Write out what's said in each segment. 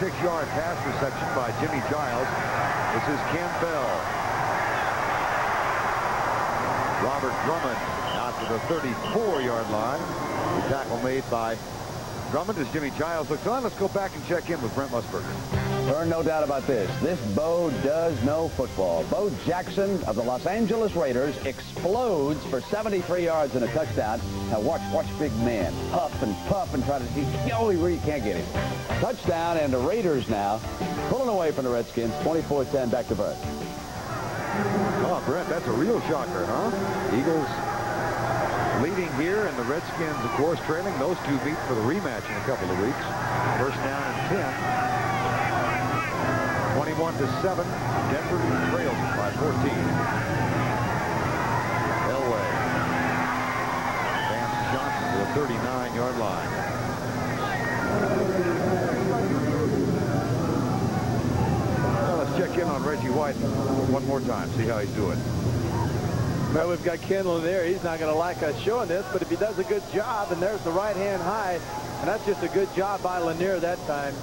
36-yard pass reception by Jimmy Giles. This is Campbell. Robert Drummond out to the 34-yard line. The tackle made by Drummond as Jimmy Giles looks on. Let's go back and check in with Brent Musburger. Vern, no doubt about this. This Bo does know football. Bo Jackson of the Los Angeles Raiders explodes for 73 yards and a touchdown. Now watch big man huff and puff and try to... Oh, he really can't get him. Touchdown, and the Raiders now pulling away from the Redskins. 24-10, back to Vern. Oh, Brent, that's a real shocker, huh? Eagles leading here, and the Redskins, of course, trailing. Those two meet for the rematch in a couple of weeks. First down and 10. 21-7. Denver trails by 14. Elway. Vance Johnson to the 39-yard line. Well, let's check in on Reggie White one more time, see how he's doing. Well, we've got Kendall there. He's not going to like us showing this, but if he does a good job, and there's the right hand high, and that's just a good job by Lanier that time.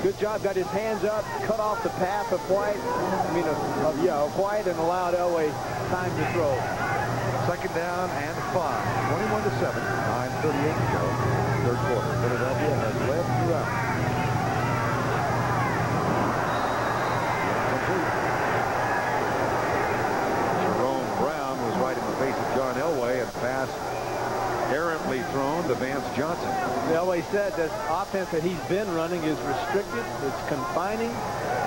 Good job, got his hands up, cut off the path of White. Of White, and allowed Elway time to throw. Second down and 5. 21-7. 9:38 to go. Third quarter. Philadelphia has led throughout. Jerome Brown was right in the face of John Elway, and pass errantly thrown to Vance Johnson. Elway said this offense that he's been running is restricted, it's confining,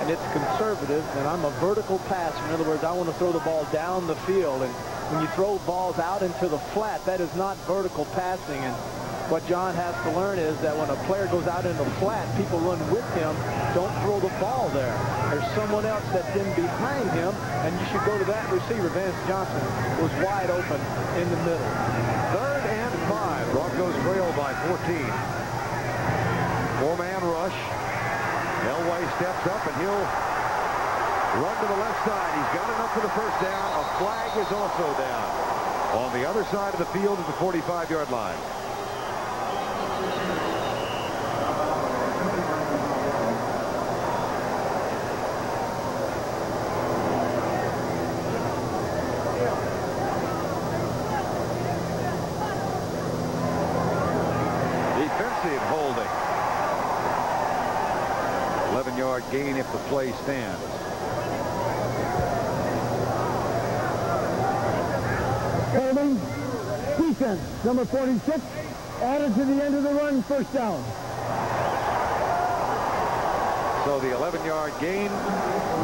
and it's conservative, and I'm a vertical passer. In other words, I want to throw the ball down the field, and when you throw balls out into the flat, that is not vertical passing. And what John has to learn is that when a player goes out into the flat, people run with him. Don't throw the ball there. There's someone else that's in behind him, and you should go to that receiver. Vance Johnson was wide open in the middle. Third and 5. Broncos trail by 14. Four-man rush. Elway steps up, and he'll run to the left side. He's got enough for the first down. A flag is also down on the other side of the field at the 45-yard line. Defensive holding. 11-yard gain if the play stands. Holding. Defense, number 46, added to the end of the run, first down. So the 11-yard gain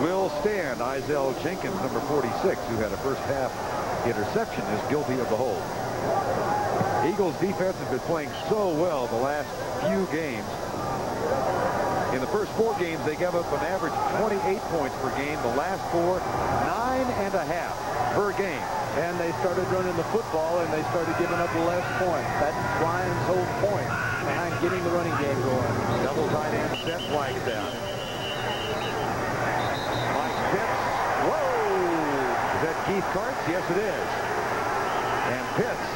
will stand. Izell Jenkins, number 46, who had a first-half interception, is guilty of the hold. Eagles defense has been playing so well the last few games. In the first 4 games, they gave up an average 28 points per game. The last 4, 9.5 per game. And they started running the football, and they started giving up less points. That's Ryan's whole point behind getting the running game going. Double tight end set, flags down. Mike Pitts. Whoa! Is that Keith Karts? Yes, it is. And Pitts.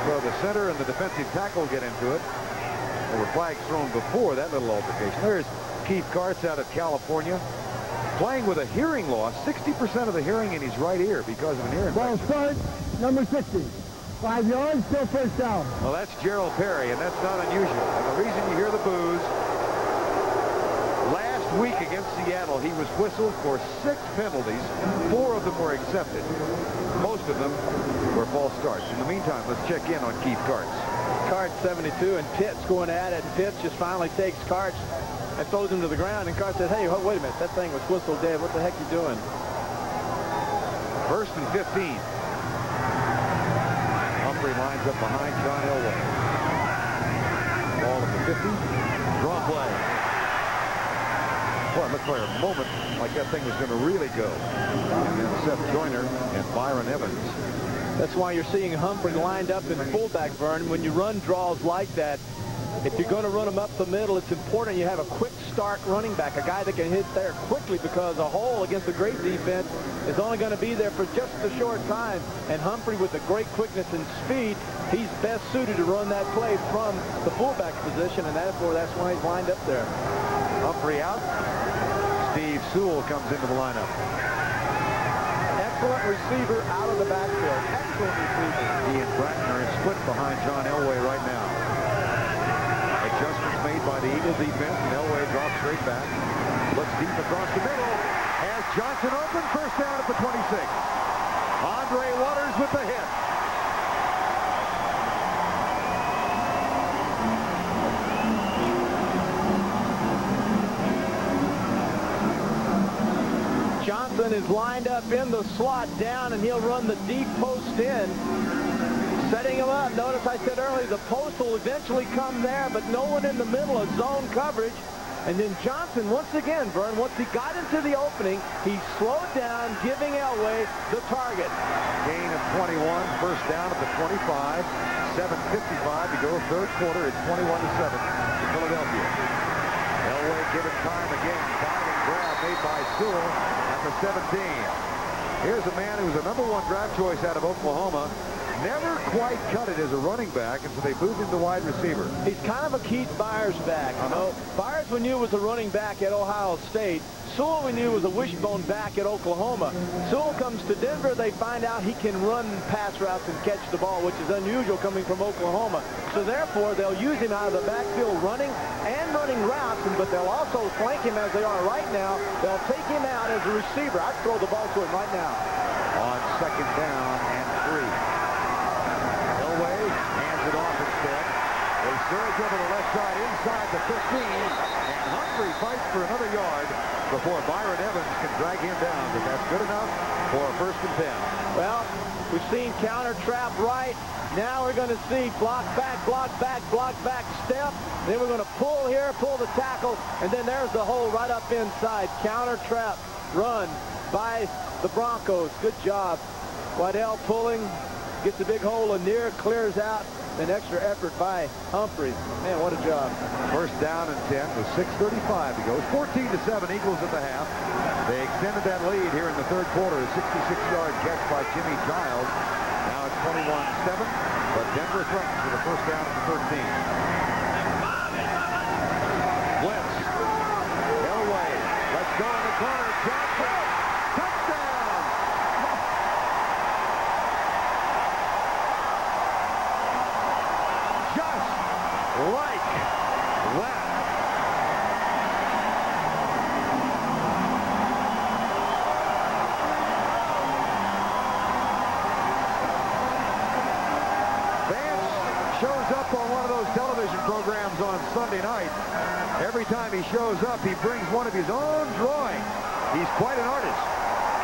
So the center and the defensive tackle get into it. There were flags thrown before that little altercation. There's Keith Karts out of California, playing with a hearing loss. 60% of the hearing in his right ear because of an ear infection. Ball start, number 60. 5 yards, still first down. Well, that's Gerald Perry, and that's not unusual. And the reason you hear the boos, last week against Seattle, he was whistled for 6 penalties. 4 of them were accepted. Most of them were false starts. In the meantime, let's check in on Keith Karts. Karts 72, and Pitts going at it. And Pitts just finally takes Karts and throws him to the ground. And Karts says, hey, wait a minute. That thing was whistled dead. What the heck you doing? First and 15. Humphrey lines up behind John Elway. Ball at the 50. Draw play. Boy, it looked for a moment like that thing was going to really go. And then Seth Joyner and Byron Evans. That's why you're seeing Humphrey lined up in fullback, Vern. When you run draws like that, if you're going to run them up the middle, it's important you have a quick start running back, a guy that can hit there quickly, because a hole against a great defense is only going to be there for just a short time. And Humphrey, with the great quickness and speed, he's best suited to run that play from the fullback position, and that's why he's lined up there. Humphrey out. Steve Sewell comes into the lineup. Excellent receiver out of the backfield. Excellent receiver. He and Bratton are split behind John Elway right now. Adjustments made by the Eagle defense, and Elway drops straight back. Looks deep across the middle. Has Johnson open. First down at the 26. Andre Waters with the hit. Johnson is lined up in the slot down, and he'll run the deep post in, setting him up. Notice I said earlier the post will eventually come there, but no one in the middle of zone coverage. And then Johnson, once again, Vern, once he got into the opening, he slowed down, giving Elway the target. Gain of 21, first down at the 25. 7:55 to go, third quarter. It's 21-7 to Philadelphia. Elway given time again. Diving grab made by Sewell at the 17. Here's a man who's a #1 draft choice out of Oklahoma. Never quite cut it as a running back, and so they moved him to wide receiver. He's kind of a Keith Byers back. You know, Byers we knew was a running back at Ohio State. Sewell we knew was a wishbone back at Oklahoma. Sewell comes to Denver. They find out he can run pass routes and catch the ball, which is unusual coming from Oklahoma. So therefore, they'll use him out of the backfield running routes, but they'll also flank him as they are right now. They'll take him out as a receiver. I'd throw the ball to him right now. On second down and 3. Elway hands it off instead. They surge over the left side inside the 15, and Humphrey fights for another yard before Byron Evans can drag him down, but that's good enough for a 1st and 10. Well, we've seen counter trap right. Now we're going to see block back, step. Then we're going to pull here, pull the tackle, and then there's the hole right up inside. Counter trap run by the Broncos. Good job. Waddell pulling, gets a big hole in near, clears out. An extra effort by Humphrey. Man, what a job. First down and 10 with 6:35 to go. 14-7 Eagles at the half. They extended that lead here in the third quarter. A 66-yard catch by Jimmy Giles. Now it's 21-7, but Denver threatens for the first down at the 13. Blitz. Elway. Let's go in the corner. Johnson. Touchdown. Like that. Vance shows up on one of those television programs on Sunday night. Every time he shows up, he brings one of his own drawings. He's quite an artist.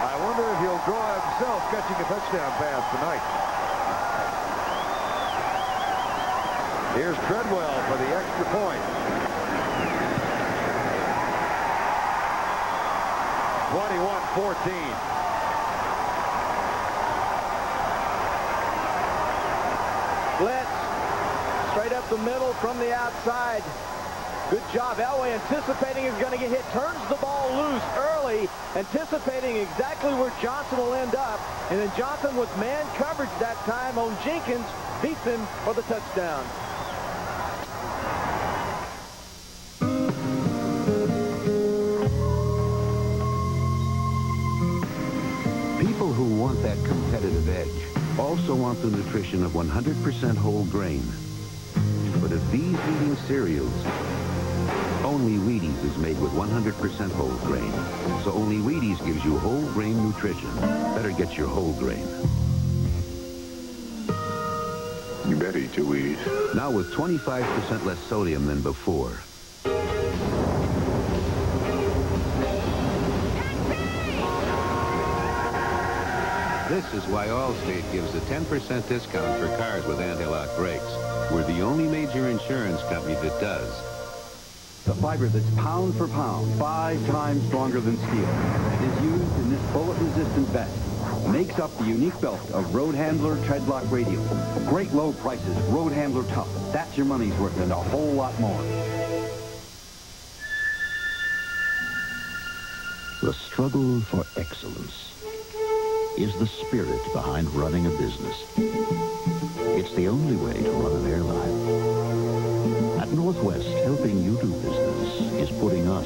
I wonder if he'll draw himself catching a touchdown pass tonight. Here's Treadwell for the extra point. 21-14. Blitz. Straight up the middle from the outside. Good job. Elway anticipating he's going to get hit. Turns the ball loose early, anticipating exactly where Johnson will end up. And then Johnson with man coverage that time on Jenkins beats him for the touchdown. People who want that competitive edge also want the nutrition of 100% whole grain. But of these eating cereals, only Wheaties is made with 100% whole grain. So only Wheaties gives you whole grain nutrition. Better get your whole grain. You better eat your Wheaties. Now with 25% less sodium than before. This is why Allstate gives a 10% discount for cars with anti-lock brakes. We're the only major insurance company that does. The fiber that's pound for pound, 5 times stronger than steel, is used in this bullet-resistant vest. Makes up the unique belt of Road Handler Treadlock Radial. Great low prices, Road Handler tough. That's your money's worth and a whole lot more. The struggle for excellence is the spirit behind running a business. It's the only way to run an airline. At Northwest, helping you do business is putting us